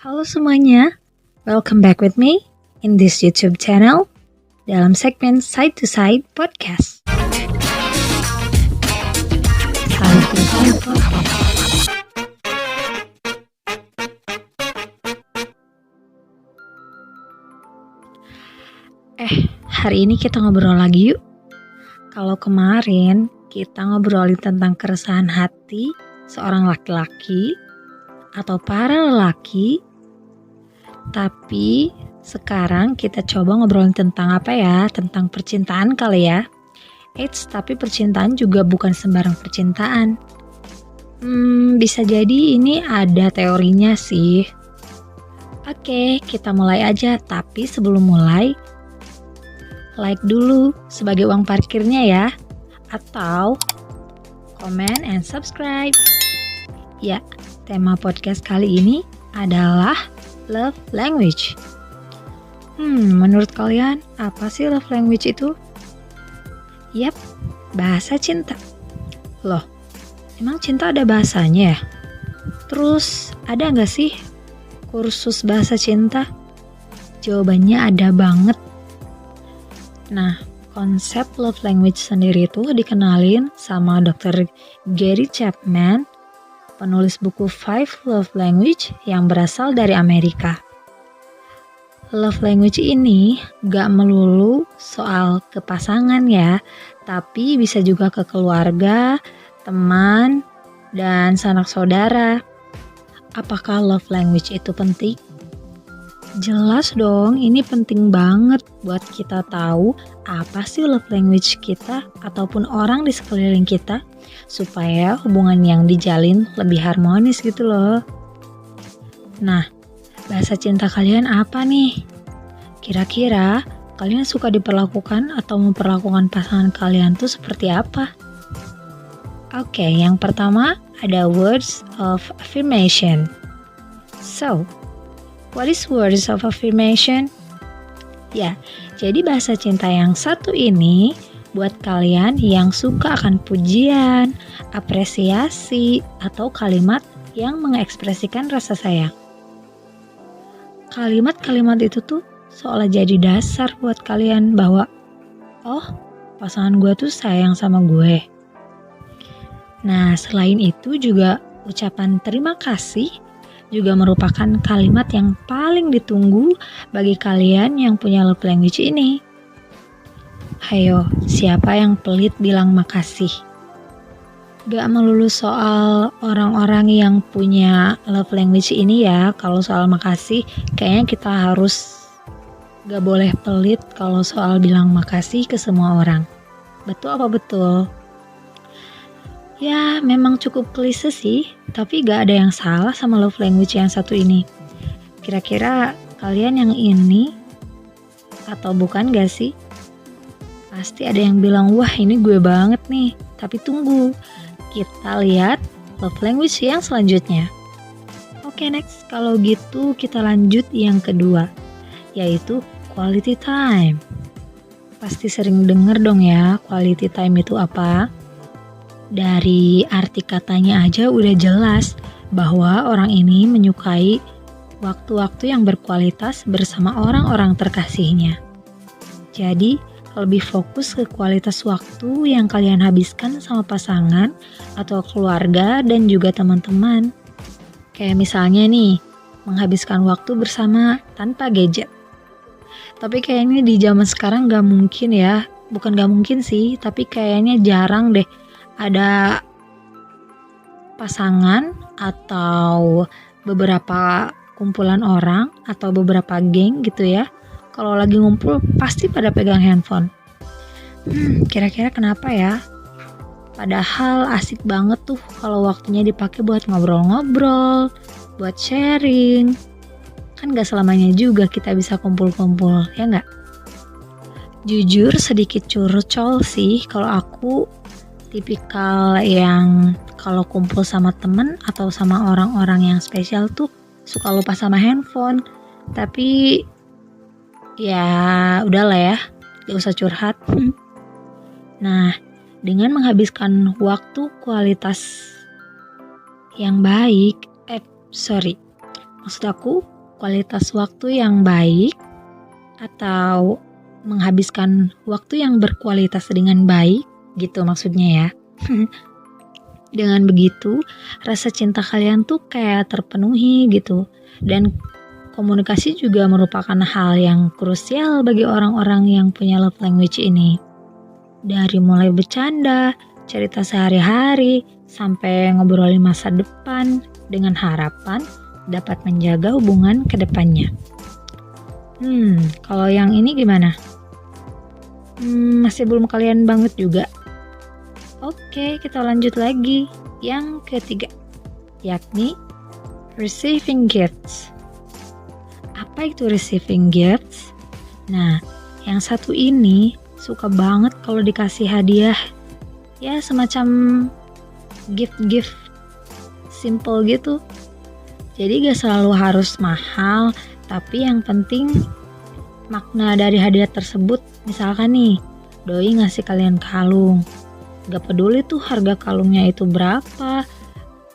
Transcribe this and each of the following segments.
Halo semuanya, welcome back with me in this YouTube channel dalam segmen Side to Side Podcast. Side to Side Podcast. Hari ini kita ngobrol lagi yuk. Kalau kemarin kita ngobrolin tentang keresahan hati seorang laki-laki atau para lelaki, tapi sekarang kita coba ngobrolin tentang apa ya? Tentang percintaan kali ya. Tapi percintaan juga bukan sembarang percintaan. Bisa jadi ini ada teorinya sih. Oke, kita mulai aja. Tapi sebelum mulai, like dulu sebagai uang parkirnya ya. Atau comment and subscribe. Ya, tema podcast kali ini adalah love language. Menurut kalian apa sih love language itu? Yap, bahasa cinta. Loh, emang cinta ada bahasanya ya? Terus ada gak sih kursus bahasa cinta? Jawabannya ada banget. Nah, konsep love language sendiri itu dikenalin sama Dr. Gary Chapman, penulis buku Five Love Language yang berasal dari Amerika. Love language ini gak melulu soal kepasangan ya, tapi bisa juga ke keluarga, teman, dan sanak saudara. Apakah love language itu penting? Jelas dong, ini penting banget buat kita tahu apa sih love language kita ataupun orang di sekeliling kita, supaya hubungan yang dijalin lebih harmonis gitu loh. Nah, bahasa cinta kalian apa nih? Kira-kira kalian suka diperlakukan atau memperlakukan pasangan kalian tuh seperti apa? Oke, yang pertama ada words of affirmation. So, what is words of affirmation? Ya, jadi bahasa cinta yang satu ini buat kalian yang suka akan pujian, apresiasi, atau kalimat yang mengekspresikan rasa sayang. Kalimat-kalimat itu tuh seolah jadi dasar buat kalian bahwa, oh, pasangan gue tuh sayang sama gue. Nah, selain itu juga ucapan terima kasih juga merupakan kalimat yang paling ditunggu bagi kalian yang punya love language ini. Hayo, siapa yang pelit bilang makasih? Gak melulu soal orang-orang yang punya love language ini ya. Kalau soal makasih, kayaknya kita harus gak boleh pelit kalau soal bilang makasih ke semua orang. Betul apa betul? Ya, memang cukup klise sih, tapi gak ada yang salah sama love language yang satu ini. Kira-kira kalian yang ini atau bukan gak sih? Pasti ada yang bilang, wah ini gue banget nih. Tapi tunggu, kita lihat love language yang selanjutnya. Oke, next. Kalau gitu kita lanjut yang kedua, yaitu quality time. Pasti sering denger dong ya, quality time itu apa? Dari arti katanya aja udah jelas bahwa orang ini menyukai waktu-waktu yang berkualitas bersama orang-orang terkasihnya. Jadi, lebih fokus ke kualitas waktu yang kalian habiskan sama pasangan atau keluarga dan juga teman-teman. Kayak misalnya nih, menghabiskan waktu bersama tanpa gadget. Tapi kayaknya di zaman sekarang gak mungkin ya. Bukan gak mungkin sih, tapi kayaknya jarang deh ada pasangan atau beberapa kumpulan orang atau beberapa geng gitu ya, kalau lagi ngumpul pasti pada pegang handphone. Kira-kira kenapa ya? Padahal asik banget tuh kalau waktunya dipakai buat ngobrol-ngobrol, buat sharing. Kan gak selamanya juga kita bisa kumpul-kumpul, ya gak? Jujur sedikit curcol sih kalau aku tipikal yang kalau kumpul sama temen atau sama orang-orang yang spesial tuh suka lupa sama handphone. Tapi ya udahlah ya, gak usah curhat. Nah, dengan menghabiskan waktu kualitas yang baik, maksud aku kualitas waktu yang baik atau menghabiskan waktu yang berkualitas dengan baik gitu maksudnya ya. Dengan begitu, rasa cinta kalian tuh kayak terpenuhi gitu. Dan komunikasi juga merupakan hal yang krusial bagi orang-orang yang punya love language ini. Dari mulai bercanda, cerita sehari-hari, sampai ngobrolin masa depan dengan harapan dapat menjaga hubungan ke depannya. Kalau yang ini gimana? Masih belum kalian banget juga? Oke, kita lanjut lagi. Yang ketiga, yakni receiving gifts. Apa itu receiving gifts? Nah, yang satu ini suka banget kalau dikasih hadiah. Ya, semacam gift-gift simple gitu. Jadi gak selalu harus mahal, tapi yang penting makna dari hadiah tersebut. Misalkan nih, doi ngasih kalian kalung. Gak peduli tuh harga kalungnya itu berapa,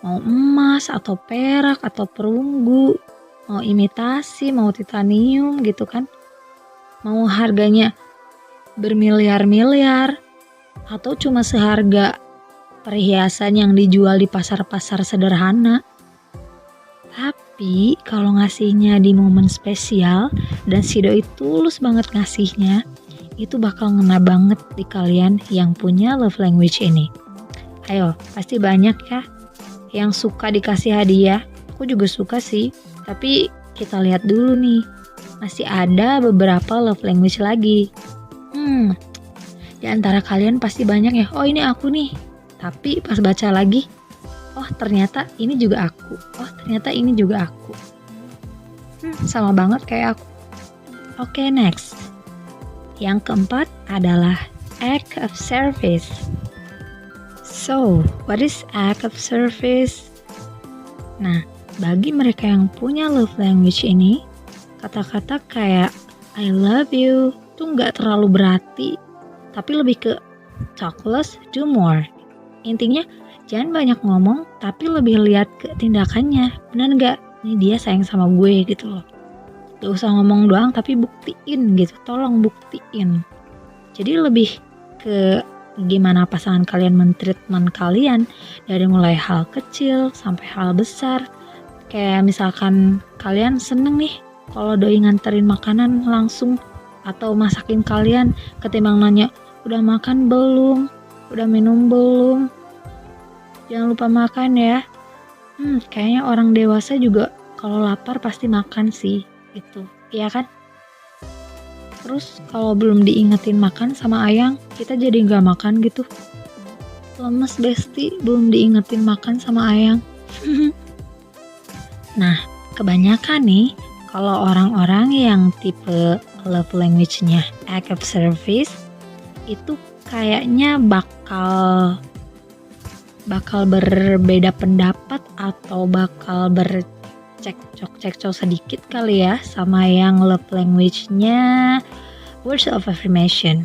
mau emas atau perak atau perunggu, mau imitasi, mau titanium gitu kan. Mau harganya bermiliar-miliar atau cuma seharga perhiasan yang dijual di pasar-pasar sederhana. Tapi kalau ngasihnya di momen spesial dan si doi tulus banget ngasihnya, itu bakal ngena banget di kalian yang punya love language ini. Ayo, pasti banyak ya yang suka dikasih hadiah. Aku juga suka sih, tapi kita lihat dulu nih. Masih ada beberapa love language lagi. Di antara kalian pasti banyak ya, oh ini aku nih. Tapi pas baca lagi, oh ternyata ini juga aku. Oh ternyata ini juga aku. Sama banget kayak aku. Oke, next. Yang keempat adalah act of service. So, what is act of service? Nah, bagi mereka yang punya love language ini, kata-kata kayak I love you tuh gak terlalu berarti, tapi lebih ke talk less, do more. Intinya, jangan banyak ngomong, tapi lebih lihat ke tindakannya. Bener gak? Ini dia sayang sama gue gitu loh. Gak usah ngomong doang tapi buktiin gitu, tolong buktiin. Jadi lebih ke gimana pasangan kalian mentreatment kalian dari mulai hal kecil sampai hal besar. Kayak misalkan kalian seneng nih kalau doi nganterin makanan langsung atau masakin kalian ketimbang nanya udah makan belum, udah minum belum, jangan lupa makan ya. Kayaknya orang dewasa juga kalau lapar pasti makan sih. Gitu, iya kan? Terus kalau belum diingetin makan sama ayang, kita jadi gak makan gitu. Lemes besti, belum diingetin makan sama ayang. Nah, kebanyakan nih, kalau orang-orang yang tipe love language-nya act of service, itu kayaknya bakal berbeda pendapat atau bakal cekcok sedikit kali ya sama yang love language-nya words of affirmation.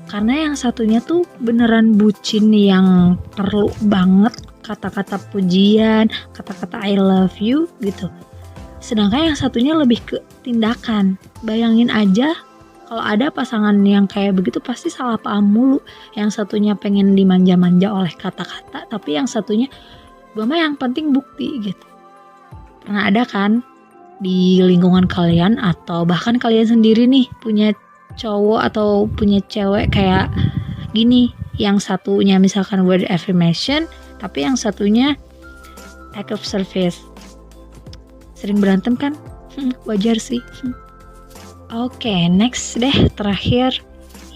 Karena yang satunya tuh beneran bucin yang perlu banget kata-kata pujian, kata-kata I love you gitu. Sedangkan yang satunya lebih ke tindakan. Bayangin aja kalau ada pasangan yang kayak begitu pasti salah paham mulu. Yang satunya pengen dimanja-manja oleh kata-kata, tapi yang satunya gue mah yang penting bukti gitu. Pernah ada kan di lingkungan kalian atau bahkan kalian sendiri nih punya cowok atau punya cewek kayak gini, yang satunya misalkan word affirmation tapi yang satunya act of service. Sering berantem kan? Wajar sih. Oke, next deh, terakhir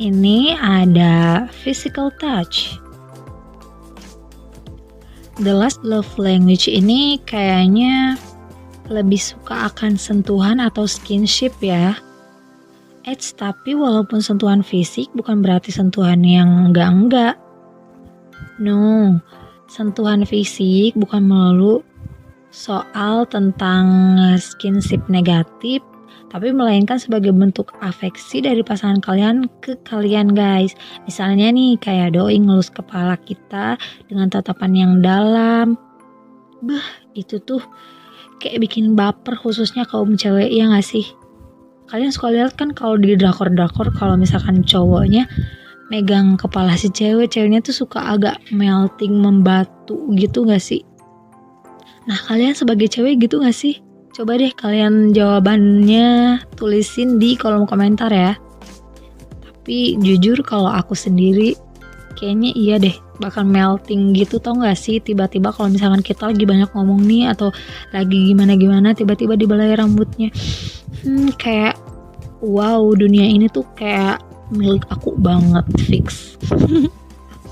ini ada physical touch. The last love language ini kayaknya lebih suka akan sentuhan atau skinship ya. Tapi walaupun sentuhan fisik bukan berarti sentuhan yang enggak. No, sentuhan fisik bukan melulu soal tentang skinship negatif, tapi melainkan sebagai bentuk afeksi dari pasangan kalian ke kalian guys. Misalnya nih kayak doi ngelus kepala kita dengan tatapan yang dalam. Itu tuh kayak bikin baper, khususnya kaum cewek, ya gak sih? Kalian suka lihat kan kalau di drakor-drakor, kalau misalkan cowoknya megang kepala si ceweknya tuh suka agak melting, membatu gitu gak sih? Nah, kalian sebagai cewek gitu gak sih? Coba deh kalian jawabannya tulisin di kolom komentar ya. Tapi jujur kalau aku sendiri kayaknya iya deh, bakal melting gitu, tau gak sih? Tiba-tiba kalau misalkan kita lagi banyak ngomong nih, atau lagi gimana-gimana, tiba-tiba dibelai rambutnya, kayak wow, dunia ini tuh kayak milik aku banget, fix.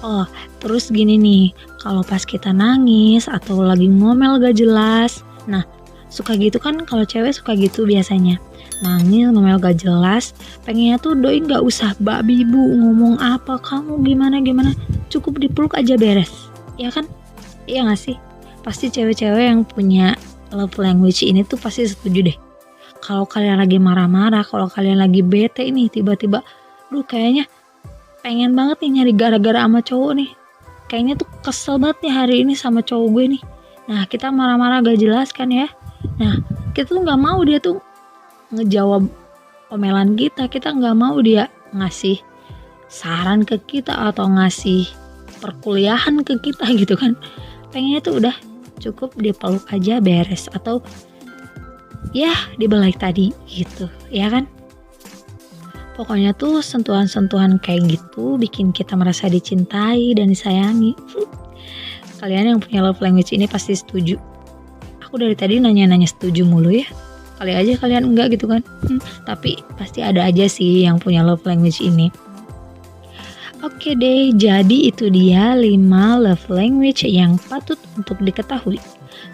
Oh, terus gini nih, kalau pas kita nangis atau lagi ngomel gak jelas, nah suka gitu kan, kalau cewek suka gitu biasanya, nangis ngomel gak jelas, pengennya tuh doi gak usah babi bu ngomong apa, kamu gimana, cukup dipeluk aja beres, ya kan? Iya gak sih? Pasti cewek-cewek yang punya love language ini tuh pasti setuju deh. Kalau kalian lagi marah-marah, kalau kalian lagi bete nih, tiba-tiba kayaknya pengen banget nih nyari gara-gara sama cowok nih, kayaknya tuh kesel banget nih hari ini sama cowok gue nih. Nah, kita marah-marah gak jelas kan ya. Nah, kita tuh gak mau dia tuh ngejawab omelan kita gak mau dia ngasih saran ke kita atau ngasih perkuliahan ke kita gitu kan. Pengennya tuh udah cukup dipeluk aja beres, atau ya dibelai tadi gitu, ya kan? Pokoknya tuh sentuhan-sentuhan kayak gitu bikin kita merasa dicintai dan disayangi. Kalian yang punya love language ini pasti setuju. Aku dari tadi nanya-nanya setuju mulu ya. Kali aja kalian enggak gitu kan. Tapi pasti ada aja sih yang punya love language ini. Oke deh, jadi itu dia 5 love language yang patut untuk diketahui.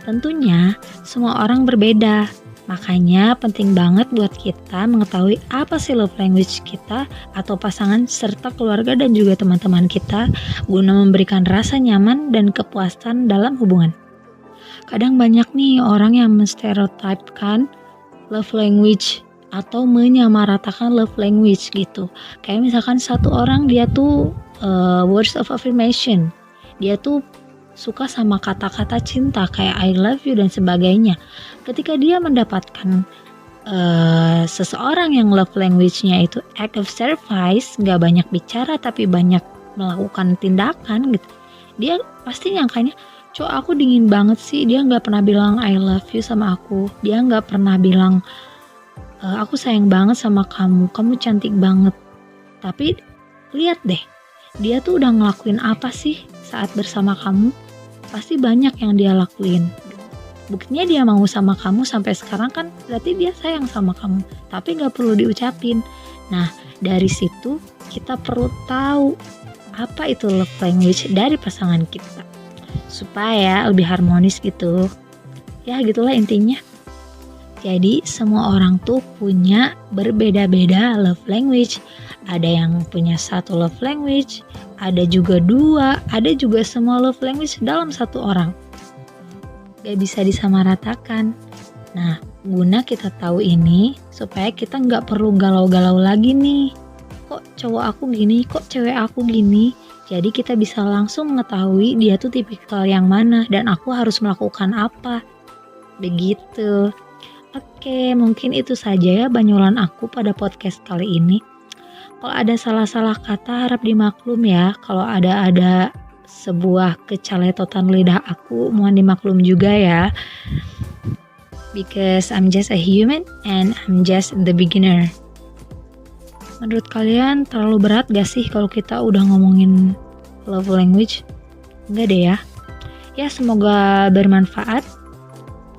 Tentunya semua orang berbeda. Makanya penting banget buat kita mengetahui apa sih love language kita atau pasangan serta keluarga dan juga teman-teman kita, guna memberikan rasa nyaman dan kepuasan dalam hubungan. Kadang banyak nih orang yang menstereotipkan love language atau menyamaratakan love language gitu. Kayak misalkan satu orang dia tuh words of affirmation, dia tuh suka sama kata-kata cinta kayak I love you dan sebagainya. Ketika dia mendapatkan seseorang yang love language-nya itu act of service, gak banyak bicara tapi banyak melakukan tindakan gitu, dia pasti nyangkanya, cowok aku dingin banget sih, dia gak pernah bilang I love you sama aku, dia gak pernah bilang aku sayang banget sama kamu, kamu cantik banget. Tapi lihat deh, dia tuh udah ngelakuin apa sih saat bersama kamu? Pasti banyak yang dia lakuin. Buktinya dia mau sama kamu sampai sekarang kan, berarti dia sayang sama kamu, tapi gak perlu diucapin. Nah, dari situ kita perlu tahu apa itu love language dari pasangan kita, supaya lebih harmonis gitu. Ya gitulah intinya. Jadi semua orang tuh punya berbeda-beda love language. Ada yang punya 1 love language, ada juga 2, ada juga semua love language dalam satu orang. Gak bisa disamaratakan. Nah, guna kita tahu ini supaya kita gak perlu galau-galau lagi nih. Kok cowok aku gini, kok cewek aku gini. Jadi kita bisa langsung mengetahui dia tuh tipikal yang mana dan aku harus melakukan apa. Begitu. Oke, mungkin itu saja ya banyolan aku pada podcast kali ini. Kalau ada salah-salah kata harap dimaklum ya. Kalau ada sebuah kecaletotan lidah aku, mohon dimaklum juga ya. Because I'm just a human and I'm just the beginner. Menurut kalian terlalu berat gak sih kalau kita udah ngomongin love language? Enggak deh ya. Ya semoga bermanfaat.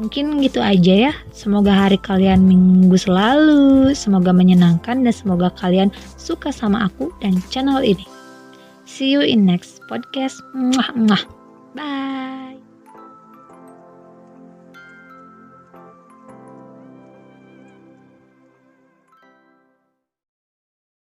Mungkin gitu aja ya. Semoga hari kalian minggu selalu, semoga menyenangkan dan semoga kalian suka sama aku dan channel ini. See you in next podcast. Bye.